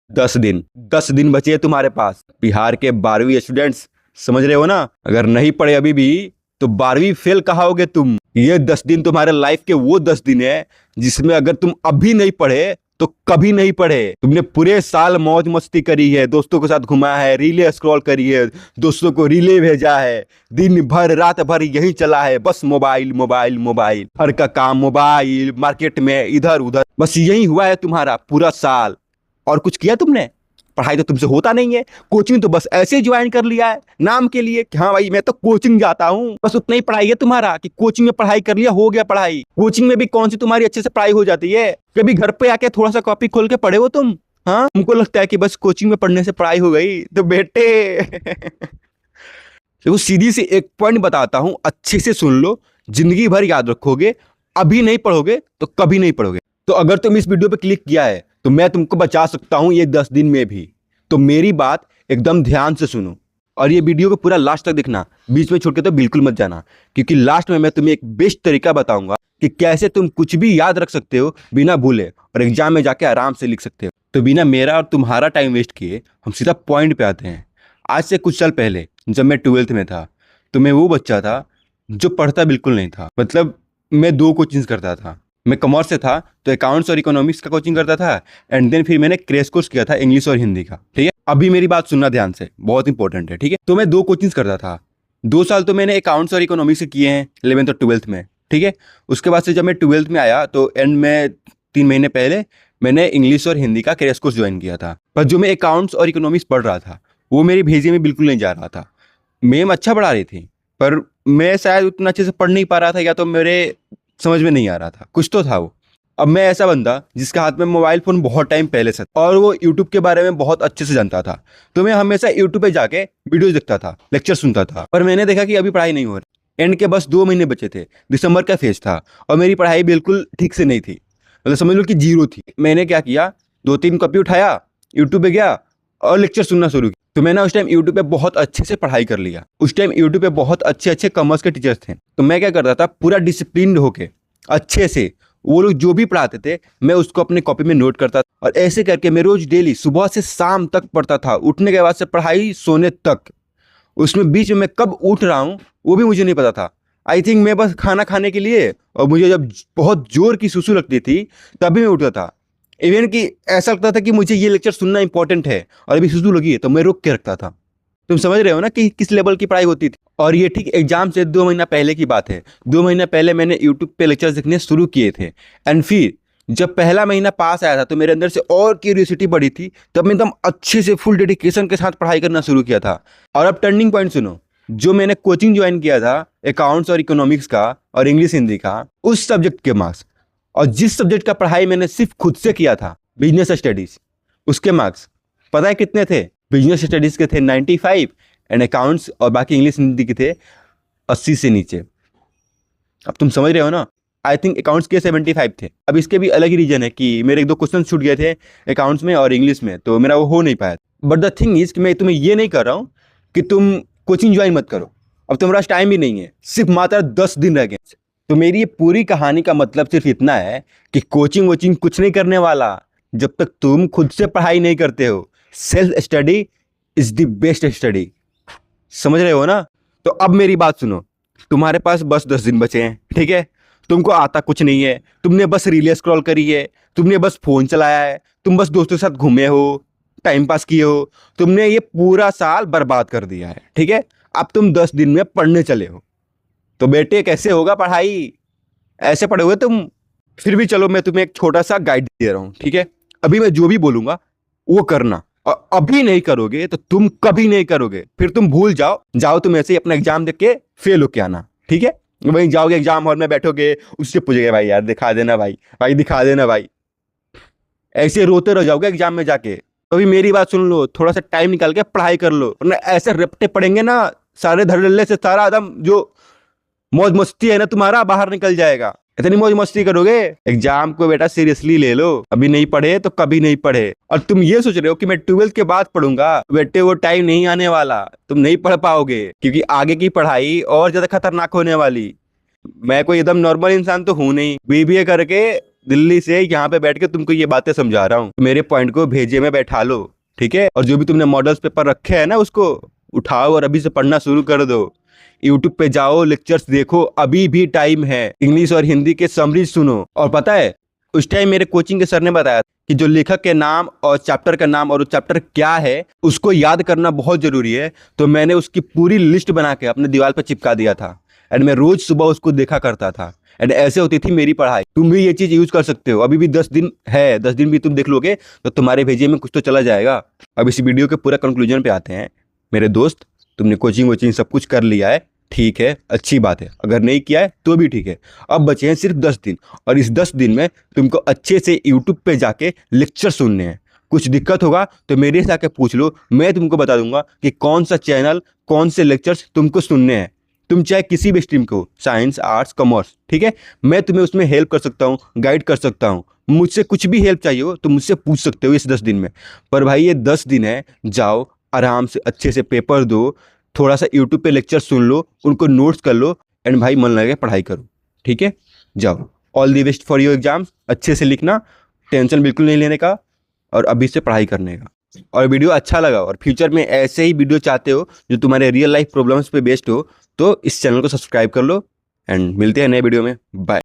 10 दिन, 10 दिन बचे हैं तुम्हारे पास। बिहार के 12वीं स्टूडेंट्स, समझ रहे हो ना? अगर नहीं पढ़े अभी भी तो 12वीं फेल कहाओगे तुम। ये 10 दिन तुम्हारे लाइफ के वो 10 दिन है जिसमें अगर तुम अभी नहीं पढ़े तो कभी नहीं पढ़े। तुमने पूरे साल मौज मस्ती करी है, दोस्तों के साथ घुमा है, रीले स्क्रॉल करी है, दोस्तों को रीले भेजा है, दिन भर रात भर यही चला है, बस मोबाइल मोबाइल मोबाइल, हर का काम मोबाइल, मार्केट में इधर उधर, बस यही हुआ है तुम्हारा पूरा साल। और कुछ किया तुमने? पढ़ाई तो तुमसे होता नहीं है। कोचिंग तो बस ऐसे ज्वाइन कर लिया है नाम के लिए कि हाँ भाई मैं तो कोचिंग जाता हूँ, बस उतना ही पढ़ाई है तुम्हारा कि कोचिंग में पढ़ाई कर लिया, हो गया पढ़ाई। कोचिंग में भी कौन सी तुम्हारी अच्छे से पढ़ाई हो जाती है? कभी घर पे आके थोड़ा सा कॉपी खोल के पढ़े हो तुम? हाँ, तुमको लगता है कि बस कोचिंग में पढ़ने से पढ़ाई हो गई? तो बेटे देखो, सीधी सी एक पॉइंट बताता हूँ, अच्छे से सुन लो, जिंदगी भर याद रखोगे। अभी नहीं पढ़ोगे तो कभी नहीं पढ़ोगे। तो अगर तुम इस वीडियो पे क्लिक किया है तो मैं तुमको बचा सकता हूं ये 10 दिन में भी। तो मेरी बात एकदम ध्यान से सुनो और ये वीडियो को पूरा लास्ट तक देखना, बीच में छोड़ के तो बिल्कुल मत जाना, क्योंकि लास्ट में मैं तुम्हें एक बेस्ट तरीका बताऊंगा कि कैसे तुम कुछ भी याद रख सकते हो बिना भूले और एग्जाम में जाके आराम से लिख सकते हो। तो बिना मेरा और तुम्हारा टाइम वेस्ट किए हम सीधा पॉइंट पे आते हैं। आज से कुछ साल पहले जब मैं 12th में था तो मैं वो बच्चा था जो पढ़ता बिल्कुल नहीं था। मतलब मैं 2 कोचिंग्स करता था। मैं कॉमर्स से था तो अकाउंट्स और इकोनॉमिक्स का कोचिंग करता था, एंड देन फिर मैंने क्रैश कोर्स किया था इंग्लिश और हिंदी का। ठीक है, अभी मेरी बात सुनना ध्यान से, बहुत इंपॉर्टेंट है। ठीक है, तो मैं 2 कोचिंग्स करता था। 2 साल तो मैंने अकाउंट्स और इकोनॉमिक्स किए हैं 11th और 12th में। ठीक है, उसके बाद से जब मैं 12th में आया तो एंड में 3 महीने पहले मैंने इंग्लिश और हिंदी का क्रैश कोर्स ज्वाइन किया था। पर जो मैं अकाउंट्स और इकोनॉमिक्स पढ़ रहा था वो मेरी भेजे में बिल्कुल नहीं जा रहा था। मैम अच्छा पढ़ा रही थी पर मैं शायद उतना अच्छे से पढ़ नहीं पा रहा था, या तो मेरे समझ में नहीं आ रहा था, कुछ तो था वो। अब मैं ऐसा बंदा जिसके हाथ में मोबाइल फोन बहुत टाइम पहले से था और वो यूट्यूब के बारे में बहुत अच्छे से जानता था, तो मैं हमेशा यूट्यूब पे जाके वीडियोस देखता था, लेक्चर सुनता था। पर मैंने देखा कि अभी पढ़ाई नहीं हो रही। एंड के बस 2 महीने बचे थे, दिसंबर का फेज था और मेरी पढ़ाई बिल्कुल ठीक से नहीं थी, मतलब समझ लो कि 0 थी। मैंने क्या किया, 2-3 कॉपी उठाया, यूट्यूब पे गया और लेक्चर सुनना शुरू किया। तो मैंने उस टाइम यूट्यूब पे बहुत अच्छे से पढ़ाई कर लिया। उस टाइम यूट्यूब पे बहुत अच्छे अच्छे कॉमर्स के टीचर्स थे, तो मैं क्या करता था, पूरा डिसिप्लिन होके अच्छे से वो लोग जो भी पढ़ाते थे मैं उसको अपने कॉपी में नोट करता था। और ऐसे करके मैं रोज डेली सुबह से शाम तक पढ़ता था, उठने के बाद से पढ़ाई, सोने तक। उसमें बीच में मैं कब उठ रहा हूँ वो भी मुझे नहीं पता था। आई थिंक मैं बस खाना खाने के लिए, और मुझे जब बहुत जोर की सुसु लगती थी तभी मैं उठता था। इवन कि ऐसा लगता था कि मुझे ये लेक्चर सुनना इंपॉर्टेंट है और अभी सुसु लगी है तो मैं रुक के रखता था। तुम समझ रहे हो ना कि किस लेवल की पढ़ाई होती थी। और ये ठीक एग्जाम से 2 महीना पहले की बात है। 2 महीना पहले मैंने यूट्यूब पे लेक्चर्स देखने शुरू किए थे, एंड फिर जब पहला महीना पास आया था तो मेरे अंदर से और क्यूरियोसिटी बढ़ी थी, तब मैं एकदम अच्छे से फुल डेडिकेशन के साथ पढ़ाई करना शुरू किया था। और अब टर्निंग पॉइंट सुनो, जो मैंने कोचिंग ज्वाइन किया था अकाउंट्स और इकोनॉमिक्स का और इंग्लिश हिंदी का, उस सब्जेक्ट के मार्क्स, और जिस सब्जेक्ट का पढ़ाई मैंने सिर्फ खुद से किया था, बिजनेस स्टडीज, उसके मार्क्स पता है कितने थे? बिजनेस स्टडीज के थे 95 एंड अकाउंट्स और बाकी इंग्लिश हिंदी के थे 80 से नीचे। अब तुम समझ रहे हो ना? आई थिंक अकाउंट्स के 75 थे। अब इसके भी अलग ही रीजन है कि मेरे 1-2 क्वेश्चन छूट गए थे अकाउंट्स में और इंग्लिश में, तो मेरा वो हो नहीं पाया। बट द थिंग इज कि मैं तुम्हें ये नहीं कर रहा हूँ कि तुम कोचिंग ज्वाइन मत करो। अब तुम्हारा टाइम भी नहीं है, सिर्फ मात्र 10 दिन रह गए। तो मेरी ये पूरी कहानी का मतलब सिर्फ इतना है कि कोचिंग वोचिंग कुछ नहीं करने वाला जब तक तुम खुद से पढ़ाई नहीं करते हो। Self study is the best study, समझ रहे हो ना? तो अब मेरी बात सुनो, तुम्हारे पास बस 10 दिन बचे हैं। ठीक है, तुमको आता कुछ नहीं है, तुमने बस रीलें स्क्रॉल करी है, तुमने बस फोन चलाया है, तुम बस दोस्तों के साथ घूमे हो, टाइम पास किए हो, तुमने ये पूरा साल बर्बाद कर दिया है। ठीक है, अब तुम 10 दिन में पढ़ने चले हो, तो बेटे कैसे होगा पढ़ाई? ऐसे पढ़ोगे तुम? फिर भी चलो मैं तुम्हें एक छोटा सा गाइड दे रहा हूँ। ठीक है, अभी मैं जो भी बोलूंगा वो करना, और अभी नहीं करोगे तो तुम कभी नहीं करोगे, फिर तुम भूल जाओ तुम ऐसे ही अपना एग्जाम देख के फेल होके आना। ठीक है, वहीं जाओगे एग्जाम हॉल में बैठोगे, उससे पूछेगा भाई यार दिखा देना, भाई दिखा देना भाई, ऐसे रोते रह जाओगे एग्जाम में जाके। तो अभी मेरी बात सुन लो, थोड़ा सा टाइम निकाल के पढ़ाई कर लो, वरना ऐसे रपटे पड़ेंगे ना सारे धड़ल्ले से, सारा एकदम जो मौज मस्ती है ना तुम्हारा बाहर निकल जाएगा। इतनी मौज मस्ती करोगे, एग्जाम को बेटा सीरियसली ले लो। अभी नहीं पढ़े तो कभी नहीं पढ़े। और तुम ये सोच रहे हो कि मैं 12th के बाद पढ़ूंगा, बेटे वो टाइम नहीं आने वाला, तुम नहीं पढ़ पाओगे, क्योंकि आगे की पढ़ाई और ज्यादा खतरनाक होने वाली। मैं कोई एकदम नॉर्मल इंसान तो हूं नहीं, बीबीए करके दिल्ली से यहाँ पे बैठ के तुमको ये बातें समझा रहा हूँ। मेरे पॉइंट को भेजे में बैठा लो, ठीक है। और जो भी तुमने मॉडल्स पेपर रखे हैं ना, उसको उठाओ और अभी से पढ़ना शुरू कर दो। यूट्यूब पे जाओ, लेक्चर्स देखो, अभी भी टाइम है। इंग्लिश और हिंदी के समरीज सुनो। और पता है, उस टाइम मेरे कोचिंग के सर ने बताया कि जो लेखक के नाम और चैप्टर का नाम और वो चैप्टर क्या है उसको याद करना बहुत जरूरी है। तो मैंने उसकी पूरी लिस्ट बना के अपने दीवार पर चिपका दिया था एंड मैं रोज सुबह उसको देखा करता था एंड ऐसे होती थी मेरी पढ़ाई। तुम भी ये चीज यूज कर सकते हो। अभी भी 10 दिन है, 10 दिन भी तुम देख लोगे तो तुम्हारे भेजे में कुछ तो चला जाएगा। अब इस वीडियो के पूरा कंक्लूजन पे आते हैं। मेरे दोस्त, तुमने कोचिंग वोचिंग सब कुछ कर लिया है, ठीक है, अच्छी बात है। अगर नहीं किया है तो भी ठीक है। अब बचे हैं सिर्फ 10 दिन और इस 10 दिन में तुमको अच्छे से यूट्यूब पे जाके लेक्चर सुनने हैं। कुछ दिक्कत होगा तो मेरे से आके पूछ लो, मैं तुमको बता दूंगा कि कौन सा चैनल, कौन से लेक्चर्स तुमको सुनने हैं। तुम चाहे किसी भी स्ट्रीम को, साइंस, आर्ट्स, कॉमर्स, ठीक है, मैं तुम्हें उसमें हेल्प कर सकता हूँ, गाइड कर सकता हूँ। मुझसे कुछ भी हेल्प चाहिए हो तो मुझसे पूछ सकते हो इस 10 दिन में। पर भाई ये 10 दिन है, जाओ आराम से अच्छे से पेपर दो, थोड़ा सा यूट्यूब पे लेक्चर सुन लो, उनको नोट्स कर लो एंड भाई मन लगे पढ़ाई करो, ठीक है। जाओ, all the best for your exams. अच्छे से लिखना, टेंशन बिल्कुल नहीं लेने का और अभी से पढ़ाई करने का। और वीडियो अच्छा लगा और फ्यूचर में ऐसे ही वीडियो चाहते हो जो तुम्हारे रियल लाइफ प्रॉब्लम्स पे बेस्ड हो तो इस चैनल को सब्सक्राइब कर लो एंड मिलते हैं नए वीडियो में। बाय।